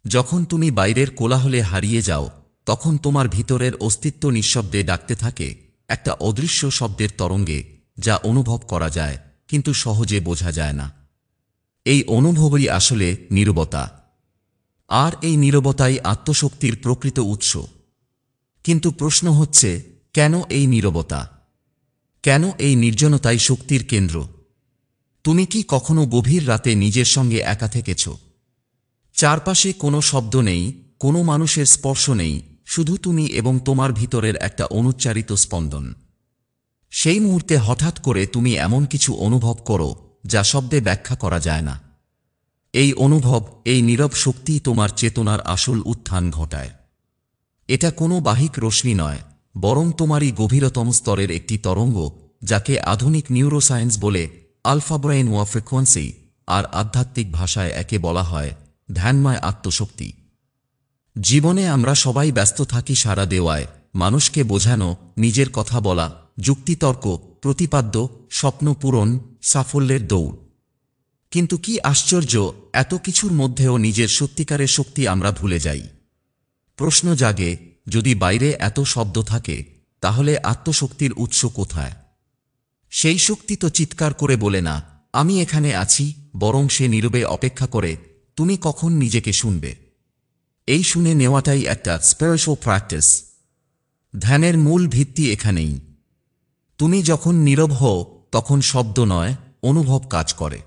যখন তুমি বাইরের কোলাহলে হারিয়ে যাও, তখন তোমার ভিতরের অস্তিত্ব নিঃশব্দে ডাকতে থাকে, একটা অদৃশ্য শব্দের তরঙ্গে, যা অনুভব করা যায় কিন্তু সহজে বোঝা যায় না। এই অনুভবই আসলে নীরবতা। আর এই নীরবতাই আত্মশক্তির প্রকৃত উৎস। কিন্তু প্রশ্ন হচ্ছে, কেন এই নীরবতা? কেন এই নির্জনতাই শক্তির কেন্দ্র? তুমি কি কখনো গভীর রাতে নিজের সঙ্গে একা থেকেছ? চারপাশে কোনো শব্দ নেই, কোনো মানুষের স্পর্শ নেই, শুধু তুমি এবং তোমার ভিতরের একটা অনুচ্চারিত স্পন্দন। সেই মুহূর্তে হঠাৎ করে তুমি এমন কিছু অনুভব করো যা শব্দে ব্যাখ্যা করা যায় না। এই অনুভব, এই নীরব শক্তি তোমার চেতনার আসল উত্থান ঘটায়। এটা কোনো বাহিক রশ্মি নয়, বরং তোমারই গভীরতম স্তরের একটি তরঙ্গ, যাকে আধুনিক নিউরোসায়েন্স বলে আলফা ব্রেইন ওয়া ফ্রিকোয়েন্সি, আর আধ্যাত্মিক ভাষায় একে বলা হয় ধ্যানময় আত্মশক্তি। জীবনে আমরা সবাই ব্যস্ত থাকি সারা দেওয়ায়, মানুষকে বোঝানো, নিজের কথা বলা, যুক্তিতর্ক, প্রতিপাদ্য, স্বপ্ন পূরণ, সাফল্যের দৌড়। কিন্তু কি আশ্চর্য, এত কিছুর মধ্যেও নিজের সত্যিকারের শক্তি আমরা ভুলে যাই। প্রশ্ন জাগে, যদি বাইরে এত শব্দ থাকে, তাহলে আত্মশক্তির উৎস কোথায়? সেই শক্তি তো চিৎকার করে বলে না, আমি এখানে আছি, বরং সে নীরবে অপেক্ষা করে, তুমি কখন নিজেকে শুনবে। এই শুনে নেওয়াটাই একটা স্পিরিচুয়াল প্র্যাকটিস। ধ্যানের মূল ভিত্তি এখানেই। তুমি যখন নীরব হও, তখন শব্দ নয়, অনুভব কাজ করে।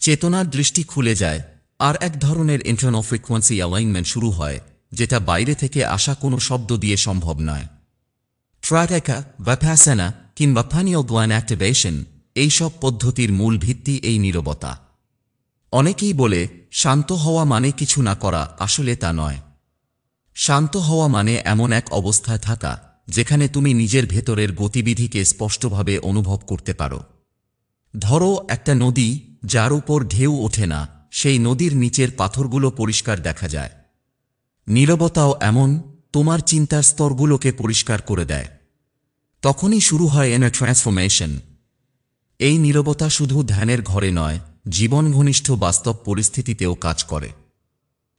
চেতনার দৃষ্টি খুলে যায়, আর এক ধরনের ইন্টারনাল ফ্রিকোয়েন্সি অ্যালাইনমেন্ট শুরু হয়, যেটা বাইরে থেকে আসা কোনো শব্দ দিয়ে সম্ভব নয়। ট্রাটেকা, ভিপাসনা কিংবা পানিয়াল গ্ল্যান্ড অ্যাক্টিভেশন, এইসব পদ্ধতির মূল ভিত্তি এই নীরবতা। অনেকেই বলে, শান্ত হওয়া মানে কিছু না করা, আসলে তা নয়। শান্ত হওয়া মানে এমন এক অবস্থায় থাকা, যেখানে তুমি নিজের ভেতরের গতিবিধিকে স্পষ্টভাবে অনুভব করতে পারো। ধরো একটা নদী, যার উপর ঢেউ ওঠে না, সেই নদীর নিচের পাথরগুলো পরিষ্কার দেখা যায়। নীরবতাও এমন, তোমার চিন্তার স্তরগুলোকে পরিষ্কার করে দেয়। তখনই শুরু হয় ইনার ট্রান্সফরমেশন। এই নীরবতা শুধু ধ্যানের ঘরে নয়, জীবন ঘনিষ্ঠ বাস্তব পরিস্থিতিতেও কাজ করে।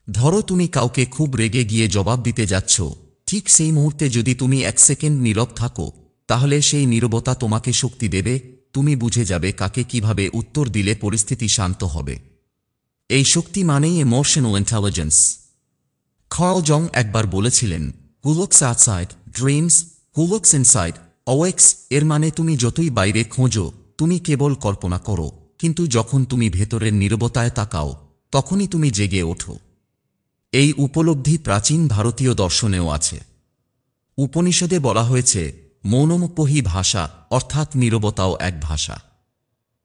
ধরো তুমি কাউকে খুব রেগে গিয়ে জবাব দিতে যাচ্ছ, ঠিক সেই মুহূর্তে যদি তুমি 1 সেকেন্ড নীরব থাকো, তাহলে সেই নীরবতা তোমাকে শক্তি দেবে। তুমি বুঝে যাবে কাকে কিভাবে উত্তর দিলে পরিস্থিতি শান্ত হবে। এই শক্তি মানেই ইমোশনাল ইন্টেলিজেন্স। কার্ল জং একবার বলেছিলেন, who looks outside dreams, who looks inside awakes. এর মানে তুমি যতই বাইরে খোঁজো, তুমি কেবল কল্পনা করো, কিন্তু যখন তুমি ভেতরের নীরবতায় তাকাও, তখনই তুমি জেগে ওঠো। এই উপলব্ধি প্রাচীন ভারতীয় দর্শনেও আছে। উপনিষদে বলা হয়েছে, মৌনমুপহি ভাষা, অর্থাৎ নীরবতাও এক ভাষা।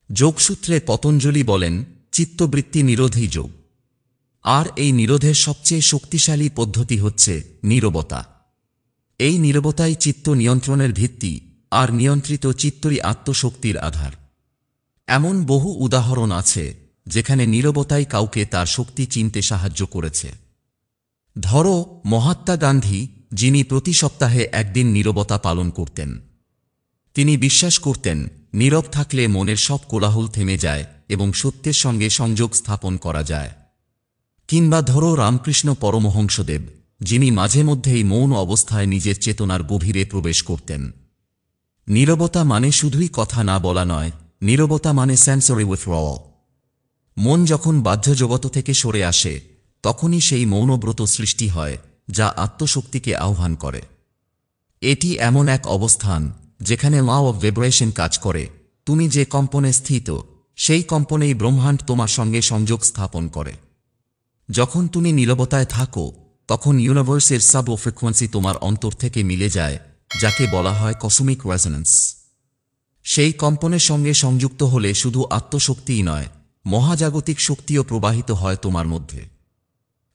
যোগসূত্রে পতঞ্জলি বলেন, চিত্তবৃত্তি নিরোধই যোগ। আর এই নিরোধের সবচেয়ে শক্তিশালী পদ্ধতি হচ্ছে নীরবতা। এই নীরবতাই চিত্ত নিয়ন্ত্রণের ভিত্তি, আর নিয়ন্ত্রিত চিত্তই আত্মশক্তির আধার। এমন বহু উদাহরণ আছে, যেখানে নীরবতাই কাউকে তার শক্তি চিনতে সাহায্য করেছে। ধরো মহাত্মা গান্ধী, যিনি প্রতি সপ্তাহে একদিন নীরবতা পালন করতেন। তিনি বিশ্বাস করতেন, নীরব থাকলে মনের সব কোলাহল থেমে যায় এবং সত্যের সঙ্গে সংযোগ স্থাপন করা যায়। কিংবা ধরো রামকৃষ্ণ পরমহংসদেব, যিনি মাঝে মধ্যেই মৌন অবস্থায় নিজের চেতনার গভীরে প্রবেশ করতেন। নীরবতা মানে শুধুই কথা না বলা নয়, নীরবতা মানে সেন্সরি উইথড্রয়াল। মন যখন বাহ্যজগত থেকে সরে আসে, তখনই সেই মৌনব্রত সৃষ্টি হয়, যা আত্মশক্তিকে আহ্বান করে। এটি এমন এক অবস্থান, যেখানে ল অফ ভাইব্রেশন কাজ করে। তুমি যে কম্পনে স্থিত, সেই কম্পনেই ব্রহ্মাণ্ড তোমার সঙ্গে সংযোগ স্থাপন করে। যখন তুমি নীরবতায় থাকো, তখন ইউনিভার্সের সাব ফ্রিকোয়েন্সি তোমার অন্তর থেকে মিলে যায়, যাকে বলা হয় কসমিক রেজোন্যান্স। সেই কম্পনের সঙ্গে সংযুক্ত হলে শুধু আত্মশক্তিই নয়, মহাজাগতিক শক্তিও প্রবাহিত হয় তোমার মধ্যে।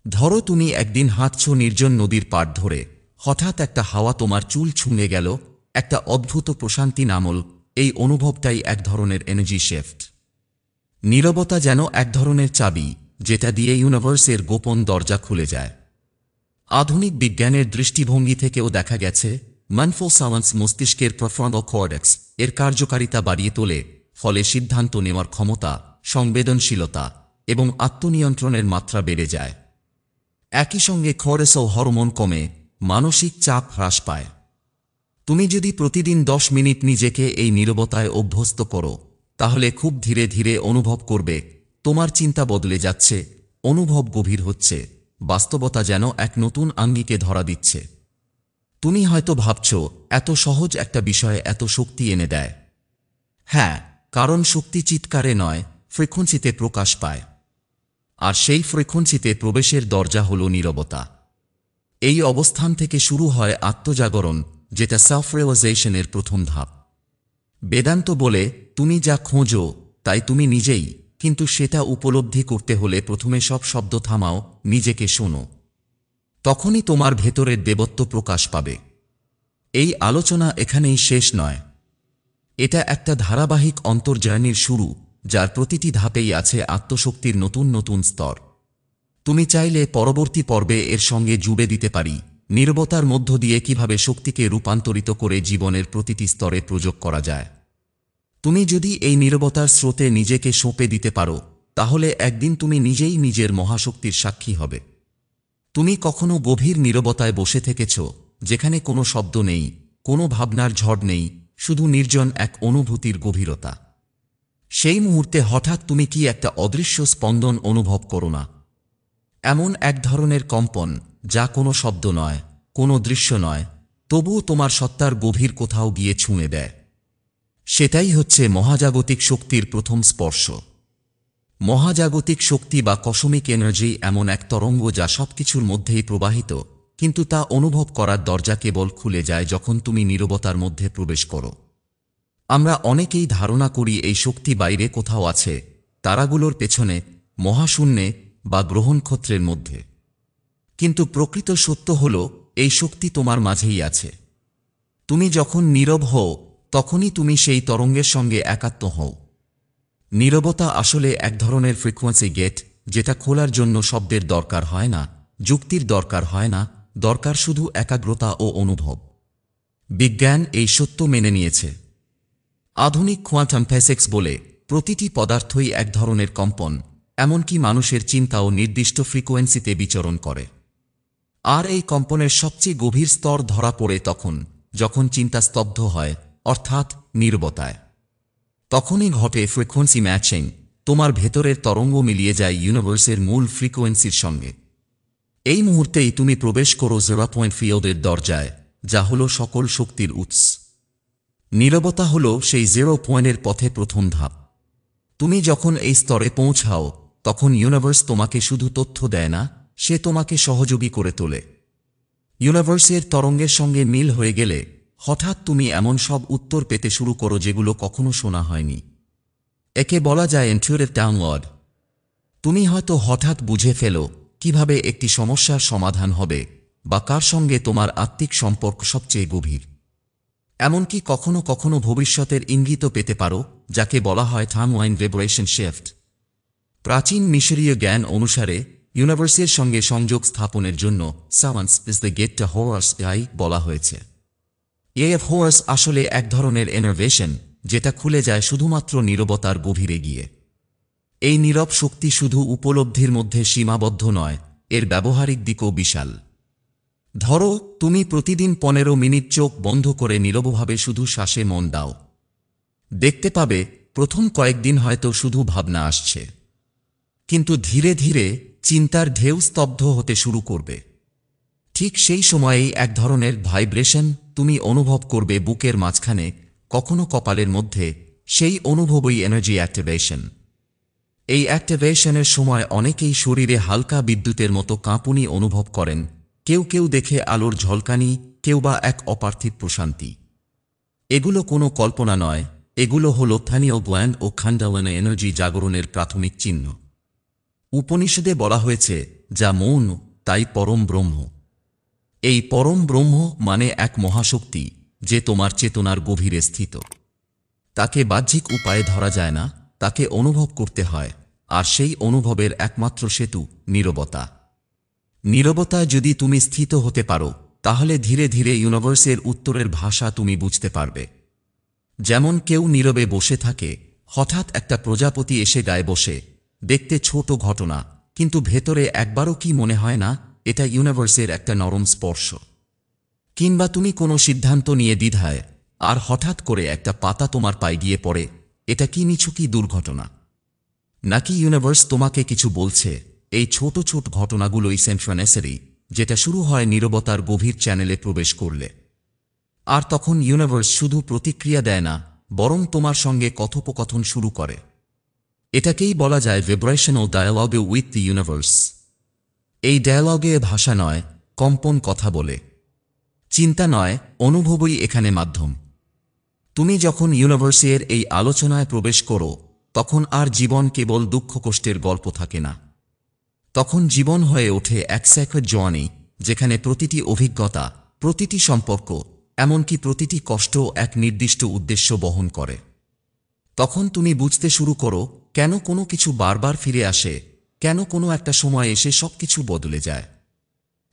ধরো তুমি একদিন হাঁটছ নির্জন নদীর পাড় ধরে, হঠাৎ একটা হাওয়া তোমার চুল ছুঁয়ে গেল, একটা অদ্ভুত প্রশান্তি নামল। এই অনুভবটাই এক ধরনের এনার্জি শিফট। নীরবতা যেন এক ধরনের চাবি, যেটা দিয়ে ইউনিভার্সের গোপন দরজা খুলে যায়। আধুনিক বিজ্ঞানের দৃষ্টিভঙ্গি থেকেও দেখা গেছে, মাইন্ডফুল সাইলেন্স মস্তিষ্কের প্রেফ্রন্টাল কর্টেক্স এর কার্যকারিতা বাড়িয়ে তোলে, ফলে সিদ্ধান্ত নেওয়ার ক্ষমতা, সংবেদনশীলতা এবং আত্মনিয়ন্ত্রণের মাত্রা বেড়ে যায়। একই সঙ্গে কর্টিসল হরমোন কমে, মানসিক চাপ হ্রাস পায়। তুমি যদি প্রতিদিন 10 মিনিট নিজেকে এই নীরবতায় অভ্যস্ত করো, তাহলে খুব ধীরে ধীরে অনুভব করবে তোমার চিন্তা বদলে যাচ্ছে, অনুভব গভীর হচ্ছে, বাস্তবতা যেন এক নতুন আঙ্গিকে ধরা দিচ্ছে। তুমি হয়তো ভাবছ, এত সহজ একটা বিষয়ে এত শক্তি এনে দেয়। হ্যাঁ, কারণ শক্তি চিৎকারে নয়, ফ্রিকোয়েন্সিতে প্রকাশ পায়। আর সেই ফ্রিকোয়েন্সিতে প্রবেশের দরজা হল নীরবতা। এই অবস্থান থেকে শুরু হয় আত্মজাগরণ, যেটা সেলফ রিয়েলাইজেশনের প্রথম ধাপ। বেদান্ত বলে, তুমি যা খোঁজো তাই তুমি নিজেই, কিন্তু সেটা উপলব্ধি করতে হলে প্রথমে সব শব্দ থামাও, নিজেকে শোনো। তখনই তোমার ভেতরের দেবত্ব প্রকাশ পাবে। এই আলোচনা এখানেই শেষ নয়। এটা একটা ধারাবাহিক অন্তর্জার্নির শুরু, যার প্রতিটি ধাপেই আছে আত্মশক্তির নতুন নতুন স্তর। তুমি চাইলে পরবর্তী পর্বে এর সঙ্গে জুড়ে দিতে পারি নীরবতার মধ্য দিয়ে কিভাবে শক্তিকে রূপান্তরিত করে জীবনের প্রতিটি স্তরে প্রয়োগ করা যায়। তুমি যদি এই নীরবতার স্রোতে নিজেকে সঁপে দিতে পারো, তাহলে একদিন তুমি নিজেই নিজের মহাশক্তির সাক্ষী হবে। তুমি কখনো গভীর নীরবতায় বসে থেকেছ, যেখানে কোনো শব্দ নেই, কোনো ভাবনার ঝড় নেই, শুধু নির্জন এক অনুভূতির গভীরতা। সেই মুহূর্তে হঠাৎ তুমি কি একটা অদৃশ্য স্পন্দন অনুভব করো না? এমন এক ধরনের কম্পন, যা কোনো শব্দ নয়, কোনো দৃশ্য নয়, তবুও তোমার সত্তার গভীর কোথাও গিয়ে ছুঁয়ে দেয়। সেটাই হচ্ছে মহাজাগতিক শক্তির প্রথম স্পর্শ। মহাজাগতিক শক্তি বা কসমিক এনার্জি এমন এক তরঙ্গ যা সবকিছুর মধ্যেই প্রবাহিত, কিন্তু তা অনুভব করার দরজা কেবল খুলে যায় যখন তুমি নীরবতার মধ্যে প্রবেশ করো। আমরা অনেকেই ধারণা করি এই শক্তি বাইরে কোথাও আছে, তারাগুলোর পেছনে, মহাশূন্যে বা গ্রহণক্ষত্রের মধ্যে। কিন্তু প্রকৃত সত্য হল, এই শক্তি তোমার মাঝেই আছে। তুমি যখন নীরব হও, তখনই তুমি সেই তরঙ্গের সঙ্গে একাত্ম হও। নীরবতা আসলে এক ধরনের ফ্রিকোয়েন্সি গেট, যেটা খোলার জন্য শব্দের দরকার হয় না, যুক্তির দরকার হয় না, দরকার শুধু একাগ্রতা ও অনুভব। বিজ্ঞান এই সত্য মেনে নিয়েছে। আধুনিক কোয়ান্টাম ফিজিক্স বলে, প্রতিটি পদার্থই এক ধরনের কম্পন, এমনকি মানুষের চিন্তাও নির্দিষ্ট ফ্রিকোয়েন্সিতে বিচরণ করে। আর এই কম্পনের সবচেয়ে গভীর স্তর ধরা পড়ে তখন, যখন চিন্তা স্তব্ধ হয়, অর্থাৎ নীরবতায়। তখনই ঘটে ফ্রিকোয়েন্সি ম্যাচিং, তোমার ভেতরের তরঙ্গ মিলিয়ে যায় ইউনিভার্সের মূল ফ্রিকোয়েন্সির সঙ্গে। এই মুহূর্তেই তুমি প্রবেশ করো 0 ফিল্ডের দরজায়, যা হল সকল শক্তির উৎস। নীরবতা হল সেই 0 পথে প্রথম ধাপ। তুমি যখন এই স্তরে পৌঁছাও, তখন ইউনিভার্স তোমাকে শুধু তথ্য দেয় না, সে তোমাকে সহযোগী করে তোলে। ইউনিভার্সের তরঙ্গের সঙ্গে মিল হয়ে গেলে হঠাৎ তুমি এমন সব উত্তর পেতে শুরু করো যেগুলো কখনো শোনা হয়নি। একে বলা যায় ইনটিউটিভ ডাউনলোড। তুমি হয়তো হঠাৎ বুঝে ফেলো কিভাবে একটি সমস্যার সমাধান হবে, বা কার সঙ্গে তোমার আত্মিক সম্পর্ক সবচেয়ে গভীর। এমনকি কখনো কখনো ভবিষ্যতের ইঙ্গিতও পেতে পারো, যাকে বলা হয় টাইমলাইন ভাইব্রেশন শিফট। প্রাচীন মিশরীয় জ্ঞান অনুসারে, ইউনিভার্সের সঙ্গে সংযোগ স্থাপনের জন্য science is the gate to horse বলা হয়েছে। হরস আসলে এক ধরনের ইনোভেশন, যেটা খুলে যায় শুধুমাত্র নীরবতার গভীরে গিয়ে। এই নীরব শক্তি শুধু উপলব্ধির মধ্যে সীমাবদ্ধ নয়, এর ব্যবহারিক দিকও বিশাল। ধরো, তুমি প্রতিদিন 15 মিনিট চোখ বন্ধ করে নীরবভাবে শুধু শ্বাসে মন দাও। দেখতে পাবে, প্রথম কয়েকদিন হয়তো শুধু ভাবনা আসছে, কিন্তু ধীরে ধীরে চিন্তার ঢেউ স্তব্ধ হতে শুরু করবে। ঠিক সেই সময়েই এক ধরনের ভাইব্রেশন তুমি অনুভব করবে বুকের মাঝখানে, কখনো কপালের মধ্যে। সেই অনুভবই এনার্জি অ্যাক্টিভেশন। এই অ্যাক্টিভেশনের সময় অনেকেই শরীরে হালকা বিদ্যুতের মতো কাঁপুনি অনুভব করেন, কেউ কেউ দেখে আলোর ঝলকানি, কেউ বা এক অপার্থিব প্রশান্তি। এগুলো কোনো কল্পনা নয়, এগুলো হল থানিও গ্ল্যান্ড ও খান্ডাওয়ানা এনার্জি জাগরণের প্রাথমিক চিহ্ন। উপনিষদে বলা হয়েছে, যা মৌন তাই পরম ব্রহ্ম। এই পরম ব্রহ্ম মানে এক মহাশক্তি, যে তোমার চেতনার গভীরে স্থিত। তাকে বাহ্যিক উপায়ে ধরা যায় না, তাকে অনুভব করতে হয়, আর সেই অনুভবের একমাত্র সেতু নীরবতা। নীরবতায় যদি তুমি স্থিত হতে পারো, তাহলে ধীরে ধীরে ইউনিভার্সের উত্তরের ভাষা তুমি বুঝতে পারবে। যেমন কেউ নীরবে বসে থাকে, হঠাৎ একটা প্রজাপতি এসে গায়ে বসে, দেখতে ছোট ঘটনা, কিন্তু ভেতরে একবারও কি মনে হয় না এটা ইউনিভার্সের একটা নরম স্পর্শ। কিংবা তুমি কোনো সিদ্ধান্ত নিয়ে দ্বিধায়, আর হঠাৎ করে একটা পাতা তোমার পায়ে গিয়ে পড়ে। এটা কি নিছকই দুর্ঘটনা, নাকি ইউনিভার্স তোমাকে কিছু বলছে? এই ছোট ছোট ঘটনাগুলোই সিনক্রোনিসিটি, যেটা শুরু হয় নীরবতার গভীর চ্যানেলে প্রবেশ করলে। আর তখন ইউনিভার্স শুধু প্রতিক্রিয়া দেয় না, বরং তোমার সঙ্গে কথোপকথন শুরু করে। এটাকেই বলা যায় vibrational dialogue with the universe. এই ডায়ালগে ভাষা নয়, কম্পন কথা বলে। চিন্তা নয়, অনুভবই এখানে মাধ্যম। তুমি যখন ইউনিভার্সের এই আলোচনায় প্রবেশ করো, তখন আর জীবন কেবল দুঃখ কষ্টের গল্প থাকে না। তখন জীবন হয়ে ওঠে এক স্যাক্রেড জার্নি, যেখানে প্রতিটি অভিজ্ঞতা, প্রতিটি সম্পর্ক, এমনকি প্রতিটি কষ্ট এক নির্দিষ্ট উদ্দেশ্য বহন করে। তখন তুমি বুঝতে শুরু করো কেন কোনো কিছু বারবার ফিরে আসে, কেন কোনো একটা সময় এসে সবকিছু বদলে যায়।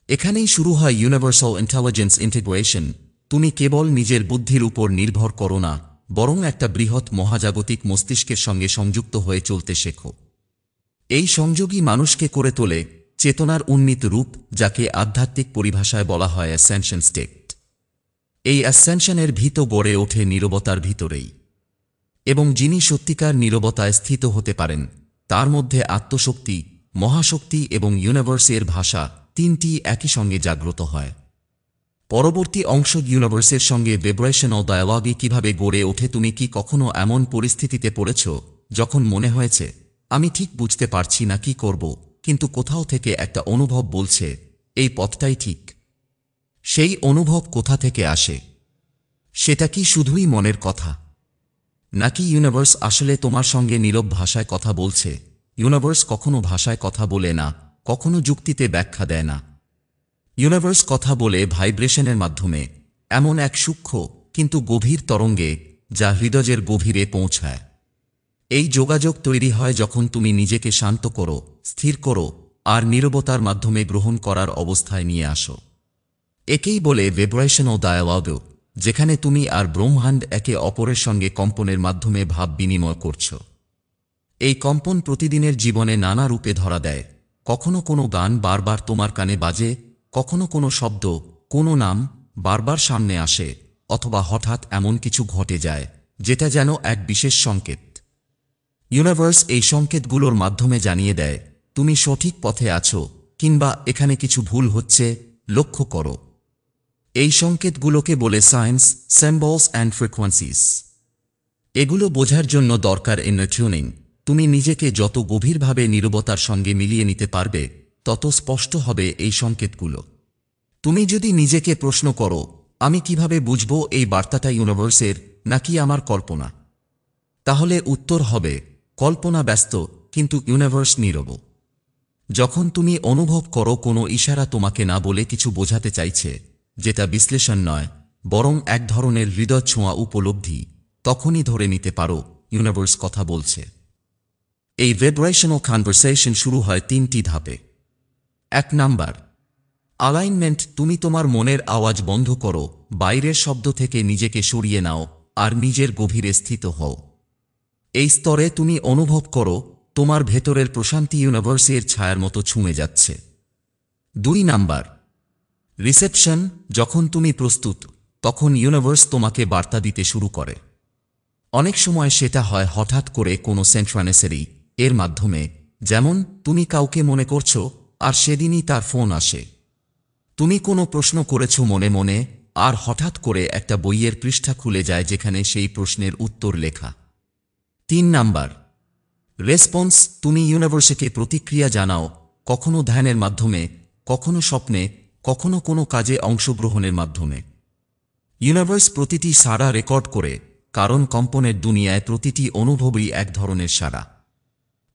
এখানেই শুরু হয় ইউনিভার্সাল ইন্টেলিজেন্স ইন্টিগ্রেশন। তুমি কেবল নিজের বুদ্ধির উপর নির্ভর করো না, বরং একটা বৃহৎ মহাজাগতিক মস্তিষ্কের সঙ্গে সংযুক্ত হয়ে চলতে শেখো। এই সংযোগই মানুষকে করে তোলে চেতনার উন্নীত রূপ, যাকে আধ্যাত্মিক পরিভাষায় বলা হয় অ্যাসেনশন স্টেট। এই অ্যাসেনশনের ভিত গড়ে ওঠে নীরবতার ভিতরেই। এবং যিনি সত্যিকার নীরবতায় স্থিত হতে পারেন, তার মধ্যে আত্মশক্তি, মহাশক্তি এবং ইউনিভার্সের ভাষা, তিনটি একই সঙ্গে জাগ্রত হয়। পরবর্তী অংশ ইউনিভার্সের সঙ্গে ভাইব্রেশনাল ডায়ালগে কিভাবে গড়ে ওঠে। তুমি কি কখনো এমন পরিস্থিতিতে পড়েছ যখন মনে হয়েছে, আমি ঠিক বুঝতে পারছি না কি করব, কিন্তু কোথাও থেকে একটা অনুভব বলছে এই পথটাই ঠিক? সেই অনুভব কোথা থেকে আসে? সেটা কি শুধুই মনের কথা, নাকি ইউনিভার্স আসলে তোমার সঙ্গে নীরব ভাষায় কথা বলছে? ইউনিভার্স কখনো ভাষায় কথা বলে না, কখনো যুক্তিতে ব্যাখ্যা দেয় না। ইউনিভার্স কথা বলে ভাইব্রেশনের মাধ্যমে, এমন এক সূক্ষ্ম কিন্তু গভীর তরঙ্গে, যা হৃদয়ের গভীরে পৌঁছায়। এই যোগাযোগ তৈরি হয় যখন তুমি নিজেকে শান্ত করো, স্থির করো, আর নীরবতার মাধ্যমে গ্রহণ করার অবস্থায় নিয়ে আসো। একেই বলে ভাইব্রেশনাল ডায়ালগ, যেখানে তুমি আর ব্রহ্মাণ্ড একে অপরের সঙ্গে কম্পনের মাধ্যমে ভাব বিনিময় করছ। এই কম্পন প্রতিদিনের জীবনে নানা রূপে ধরা দেয়। কখনো কোনো গান বারবার তোমার কানে বাজে, কখনো কোনো শব্দ, কোনো নাম বারবার সামনে আসে, অথবা হঠাৎ এমন কিছু ঘটে যায় যেটা যেন এক বিশেষ সংকেত। ইউনিভার্স এই সংকেতগুলোর মাধ্যমে জানিয়ে দেয় তুমি সঠিক পথে আছো, কিংবা এখানে কিছু ভুল হচ্ছে, লক্ষ্য করো। এই সংকেতগুলোকে বলে সায়েন্স, সিম্বলস অ্যান্ড ফ্রিকোয়েন্সিস। এগুলো বোঝার জন্য দরকার ইনার টিউনিং। তুমি নিজেকে যত গভীরভাবে নীরবতার সঙ্গে মিলিয়ে নিতে পারবে, তত স্পষ্ট হবে এই সংকেতগুলো। তুমি যদি নিজেকে প্রশ্ন করো, আমি কিভাবে বুঝব এই বার্তাটা ইউনিভার্সের নাকি আমার কল্পনা, তাহলে উত্তর হবে কল্পনা ব্যস্ত, কিন্তু ইউনিভার্স নীরব। যখন তুমি অনুভব করো কোনো ইশারা তোমাকে না বলে কিছু বোঝাতে চাইছে, যেটা বিশ্লেষণ নয়, বরং এক ধরনের হৃদয় ছোঁয়া উপলব্ধি, তখনই ধরে নিতে পারো ইউনিভার্স কথা বলছে। এই ভাইব্রেশনাল কনভারসেশন শুরু হয় তিনটি ধাপে। 1 নাম্বার, অ্যালাইনমেন্ট। তুমি তোমার মনের আওয়াজ বন্ধ করো, বাইরের শব্দ থেকে নিজেকে সরিয়ে নাও, আর নিজের গভীরে স্থিত হও। এই স্তরে তুমি অনুভব করো তোমার ভেতরের প্রশান্তি ইউনিভার্সের ছায়ার মতো ছুঁয়ে যাচ্ছে। 2 নাম্বার, রিসেপশন। যখন তুমি প্রস্তুত, তখন ইউনিভার্স তোমাকে বার্তা দিতে শুরু করে। অনেক সময় সেটা হয় হঠাৎ করে কোনো সিনক্রোনিসিটি এর মাধ্যমে, যেমন তুমি কাউকে মনে করছো আর সেদিনই তার ফোন আসে। তুমি কোনো প্রশ্ন করেছো মনে মনে, আর হঠাৎ করে একটা বইয়ের পৃষ্ঠা খুলে যায় যেখানে সেই প্রশ্নের উত্তর লেখা। 3 নাম্বার, রেসপন্স। তুমি ইউনিভার্সকে প্রতিক্রিয়া জানাও, কখনো ধ্যানের মাধ্যমে, কখনো স্বপ্নে, কখনো কোনো কাজে অংশগ্রহণের মাধ্যমে। ইউনিভার্স প্রতিটি সাড়া রেকর্ড করে, কারণ কম্পনের দুনিয়ায় প্রতিটি অনুভবই এক ধরনের সাড়া।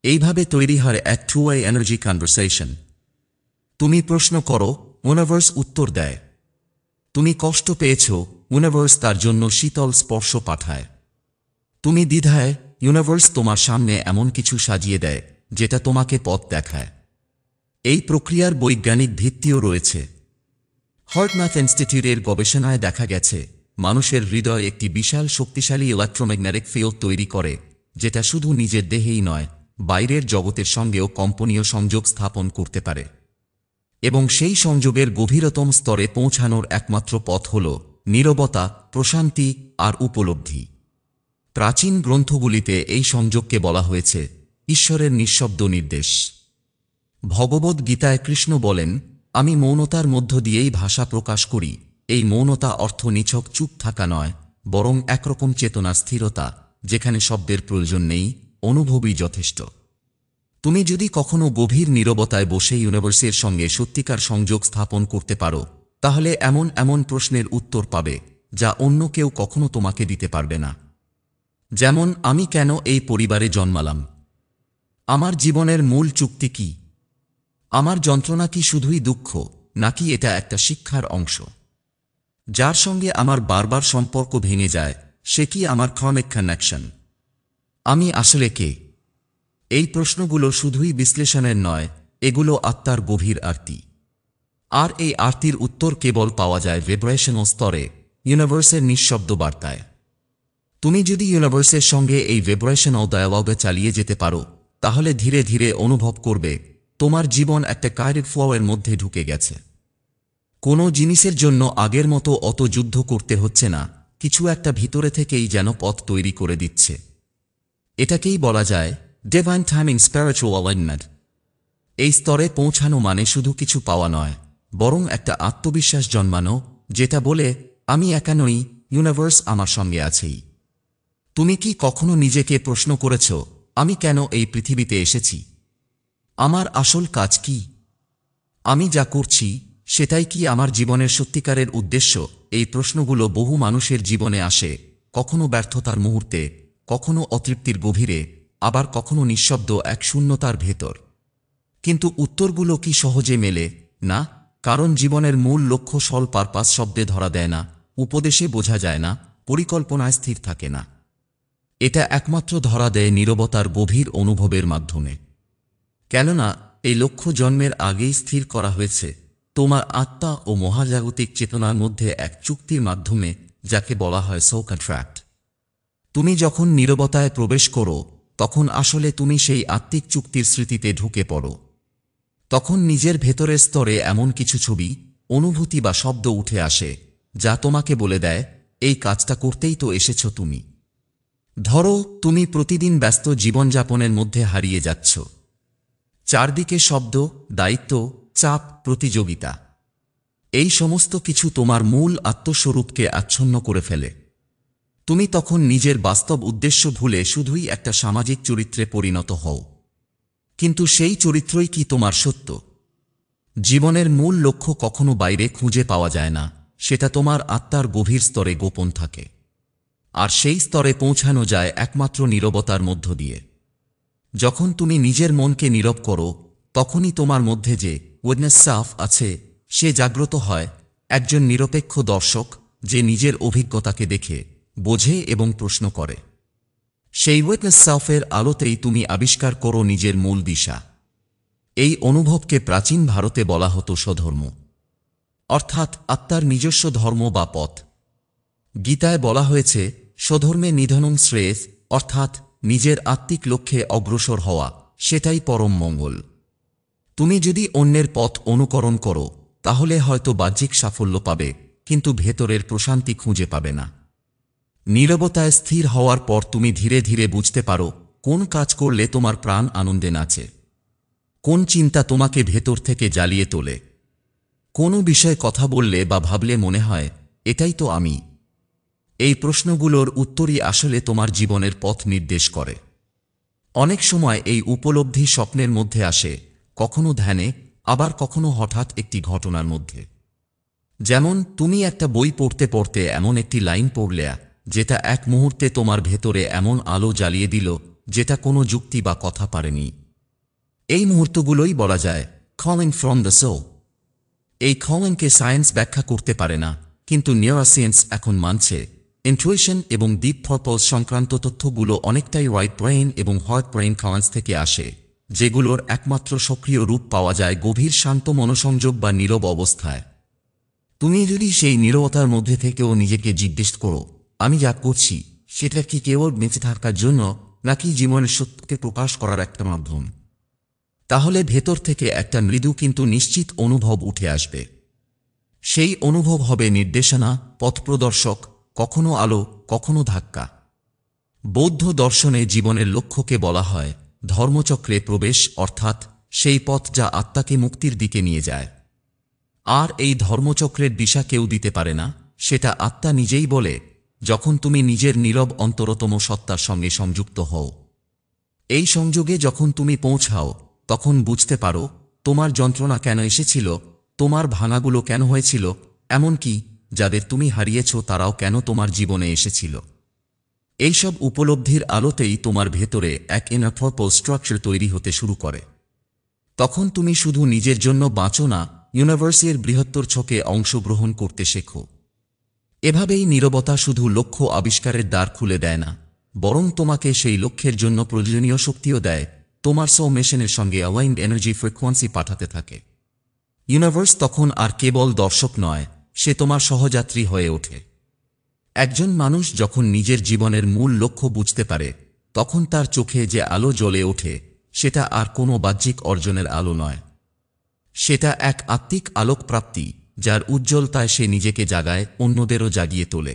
এইভাবে তৈরি হয় এক টু-ওয়ে এনার্জি কনভারসেশন। তুমি প্রশ্ন করো, ইউনিভার্স উত্তর দেয়। তুমি কষ্ট পেয়েছ, ইউনিভার্স তার জন্য শীতল স্পর্শ পাঠায়। তুমি দ্বিধায়, ইউনিভার্স তোমার সামনে এমন কিছু সাজিয়ে দেয় যেটা তোমাকে পথ দেখায়। এই প্রক্রিয়ার বৈজ্ঞানিক ভিত্তিও রয়েছে। হার্টম্যাথ ইনস্টিটিউটের গবেষণায় দেখা গেছে, মানুষের হৃদয় একটি বিশাল শক্তিশালী ইলেকট্রোম্যাগনেটিক ফিল্ড তৈরি করে, যেটা শুধু নিজের দেহেই নয়, বাইরের জগতের সঙ্গেও কম্পনীয় সংযোগ স্থাপন করতে পারে। এবং সেই সংযোগের গভীরতম স্তরে পৌঁছানোর একমাত্র পথ হল নীরবতা, প্রশান্তি আর উপলব্ধি। প্রাচীন গ্রন্থগুলিতে এই সংযোগকে বলা হয়েছে ঈশ্বরের নিঃশব্দ নির্দেশ। ভগবদ্ গীতায় কৃষ্ণ বলেন, আমি মৌনতার মধ্য দিয়েই ভাষা প্রকাশ করি। এই মৌনতা অর্থ নিছক চুপ থাকা নয়, বরং একরকম চেতনার স্থিরতা, যেখানে শব্দের প্রয়োজন নেই, অনুভবই যথেষ্ট। তুমি যদি কখনো গভীর নীরবতায় বসে ইউনিভার্সের সঙ্গে সত্যিকার সংযোগ স্থাপন করতে পারো, তাহলে এমন এমন প্রশ্নের উত্তর পাবে যা অন্য কেউ কখনো তোমাকে দিতে পারবে না। যেমন, আমি কেন এই পরিবারে জন্মালাম? আমার জীবনের মূল চুক্তি কি? আমার যন্ত্রণা কি শুধুই দুঃখ, নাকি এটা একটা শিক্ষার অংশ? যার সঙ্গে আমার বারবার সম্পর্ক ভেঙে যায়, সে কি আমার কার্মিক কানেকশন? আমি আসলে কে? এই প্রশ্নগুলো শুধুই বিশ্লেষণের নয়, এগুলো আত্মার গভীর আরতি। আর এই আরতির উত্তর কেবল পাওয়া যায় ভাইব্রেশনাল স্তরে, ইউনিভার্সের নিঃশব্দ বার্তায়। তুমি যদি ইউনিভার্সের সঙ্গে এই ভাইব্রেশনাল ডায়ালগে চালিয়ে যেতে পারো, তাহলে ধীরে ধীরে অনুভব করবে তোমার জীবন একটা কাইরের ফ্লোয়ের মধ্যে ঢুকে গেছে। কোনো জিনিসের জন্য আগের মতো অত যুদ্ধ করতে হচ্ছে না, কিছু একটা ভিতরে থেকেই যেন পথ তৈরি করে দিচ্ছে। এটাকেই বলা যায় ডিভাইন টাইমিং, স্পিরিচুয়াল অ্যালাইনমেন্ট। এই স্তরে পৌঁছানো মানে শুধু কিছু পাওয়া নয়, বরং একটা আত্মবিশ্বাস জন্মানো, যেটা বলে, আমি একা নই, ইউনিভার্স আমার সঙ্গে আছেই। তুমি কি কখনো নিজেকে প্রশ্ন করেছ, আমি কেন এই পৃথিবীতে এসেছি? আমার আসল কাজ কি? আমি যা করছি সেটাই কি আমার জীবনের সত্যিকারের উদ্দেশ্য? এই প্রশ্নগুলো বহু মানুষের জীবনে আসে, কখনো ব্যর্থতার মুহূর্তে, কখনো অতৃপ্তির গভীরে, আবার কখনো নিঃশব্দ এক শূন্যতার ভেতর। কিন্তু উত্তরগুলো কি সহজে মেলে? না, কারণ জীবনের মূল লক্ষ্য সল পারপাস শব্দে ধরা দেয় না, উপদেশে বোঝা যায় না, পরিকল্পনায় স্থির থাকে না। এটা একমাত্র ধরা দেয় নীরবতার গভীর অনুভবের মাধ্যমে। কেননা এই লক্ষ্য জন্মের আগেই স্থির করা হয়েছে তোমার আত্মা ও মহাজাগতিক চেতনার মধ্যে এক চুক্তির মাধ্যমে, যাকে বলা হয় সোল কন্ট্রাক্ট। তুমি যখন নীরবতায় প্রবেশ করো, তখন আসলে তুমি সেই আত্মিক চুক্তির স্মৃতিতে ঢুকে পড়ো। তখন নিজের ভেতরের স্তরে এমন কিছু ছবি, অনুভূতি বা শব্দ উঠে আসে, যা তোমাকে বলে দেয়, এই কাজটা করতেই তো এসেছ তুমি। ধরো, তুমি প্রতিদিন ব্যস্ত জীবনযাপনের মধ্যে হারিয়ে যাচ্ছ। চারদিকে শব্দ, দায়িত্ব, চাপ, প্রতিযোগিতা। এই সমস্ত কিছু তোমার মূল আত্মস্বরূপকে আচ্ছন্ন করে ফেলে। তুমি তখন নিজের বাস্তব উদ্দেশ্য ভুলে শুধুই একটা সামাজিক চরিত্রে পরিণত হও। কিন্তু সেই চরিত্রই কি তোমার সত্য? জীবনের মূল লক্ষ্য কখনো বাইরে খুঁজে পাওয়া যায় না, সেটা তোমার আত্মার গভীর স্তরে গোপন থাকে। আর সেই স্তরে পৌঁছানো যায় একমাত্র নীরবতার মধ্য দিয়ে। যখন তুমি নিজের মনকে নীরব করো, তখনই তোমার মধ্যে যে উইটনেস সেলফ আছে, সে জাগ্রত হয়, একজন নিরপেক্ষ দর্শক, যে নিজের অভিজ্ঞতাকে দেখে, বোঝে এবং প্রশ্ন করে। সেই উইটনেস সেলফের আলোতেই তুমি আবিষ্কার করো নিজের মূল দিশা। এই অনুভবকে প্রাচীন ভারতে বলা হতো স্বধর্ম, অর্থাৎ আত্মার নিজস্ব ধর্ম বা পথ। গীতায় বলা হয়েছে স্বধর্মে নিধনং শ্রেয়স, অর্থাৎ নিজের আত্মিক লক্ষ্যে অগ্রসর হওয়া, সেটাই পরম মঙ্গল। তুমি যদি অন্যের পথ অনুকরণ করো, তাহলে হয়তো বাহ্যিক সাফল্য পাবে, কিন্তু ভেতরের প্রশান্তি খুঁজে পাবে না। নীরবতায় স্থির হওয়ার পর তুমি ধীরে ধীরে বুঝতে পারো কোন কাজ করলে তোমার প্রাণ আনন্দে নাচে, কোন চিন্তা তোমাকে ভেতর থেকে জ্বালিয়ে তোলে, কোনো বিষয়ে কথা বললে বা ভাবলে মনে হয়, এটাই তো আমি। এই প্রশ্নগুলোর উত্তরই আসলে তোমার জীবনের পথ নির্দেশ করে। অনেক সময় এই উপলব্ধি স্বপ্নের মধ্যে আসে, কখনো ধ্যানে, আবার কখনো হঠাৎ একটি ঘটনার মধ্যে। যেমন, তুমি একটা বই পড়তে পড়তে এমন একটি লাইন পড়লে, যেটা এক মুহূর্তে তোমার ভেতরে এমন আলো জ্বালিয়ে দিল, যেটা কোনো যুক্তি বা কথা পারেনি। এই মুহূর্তগুলোই বলা যায় কলিং ফ্রম দ্য সোল। এই কলিংকে সায়েন্স ব্যাখ্যা করতে পারে না, কিন্তু নিউরোসায়েন্স এখন মানছে ইনটুইশন এবং ডিপ পারপস সংক্রান্ত তথ্যগুলো অনেকটাই রাইট ব্রেইন এবং হার্ট ব্রেইন কানেকশন থেকে আসে, যেগুলোর একমাত্র সক্রিয় রূপ পাওয়া যায় গভীর শান্ত মনোসংযোগ বা নীরব অবস্থায়। তুমি যদি সেই নীরবতার মধ্যে থেকেও নিজেকে জিজ্ঞেস করো, আমি যা করছি সেটা কি কেবল বেঁচে থাকার জন্য, নাকি জীবনের সত্যকে প্রকাশ করার একটা মাধ্যম? তাহলে ভেতর থেকে একটা মৃদু কিন্তু নিশ্চিত অনুভব উঠে আসবে। সেই অনুভব হবে নির্দেশনা, পথপ্রদর্শক, কখনো আলো, কখনো ধাক্কা। বৌদ্ধ দর্শনে জীবনের লক্ষ্যকে বলা হয় ধর্মচক্রে প্রবেশ, অর্থাৎ সেই পথ যা আত্মাকে মুক্তির দিকে নিয়ে যায়। আর এই ধর্মচক্রের দিশা কেউ দিতে পারে না, সেটা আত্মা নিজেই বলে, যখন তুমি নিজের নীরব অন্তরতম সত্তার সঙ্গে সংযুক্ত হও। এই সংযোগে যখন তুমি পৌঁছাও, তখন বুঝতে পারো তোমার যন্ত্রণা কেন এসেছিল, তোমার ভাঙাগুলো কেন হয়েছিল, এমনকি যাদের তুমি হারিয়েছ তারাও কেন তোমার জীবনে এসেছিল। এইসব উপলব্ধির আলোতেই তোমার ভেতরে এক ইনার পারপাস স্ট্রাকচার তৈরি হতে শুরু করে। তখন তুমি শুধু নিজের জন্য বাঁচো না, ইউনিভার্সের বৃহত্তর ছকে অংশগ্রহণ করতে শেখো। এভাবেই নীরবতা শুধু লক্ষ্য আবিষ্কারের দ্বার খুলে দেয় না, বরং তোমাকে সেই লক্ষ্যের জন্য প্রয়োজনীয় শক্তিও দেয়, তোমার সো মেশিনের সঙ্গে অ্যালাইন্ড এনার্জি ফ্রিকোয়েন্সি পাঠাতে থাকে। ইউনিভার্স তখন আর কেবল দর্শক নয়, সে তোমার সহযাত্রী হয়ে ওঠে। একজন মানুষ যখন নিজের জীবনের মূল লক্ষ্য বুঝতে পারে, তখন তার চোখে যে আলো জ্বলে ওঠে, সেটা আর কোনো বাহ্যিক অর্জনের আলো নয়। সেটা এক আত্মিক আলোক প্রাপ্তি, যার উজ্জ্বলতায় সে নিজেকে জাগায়, অন্যদেরও জাগিয়ে তোলে।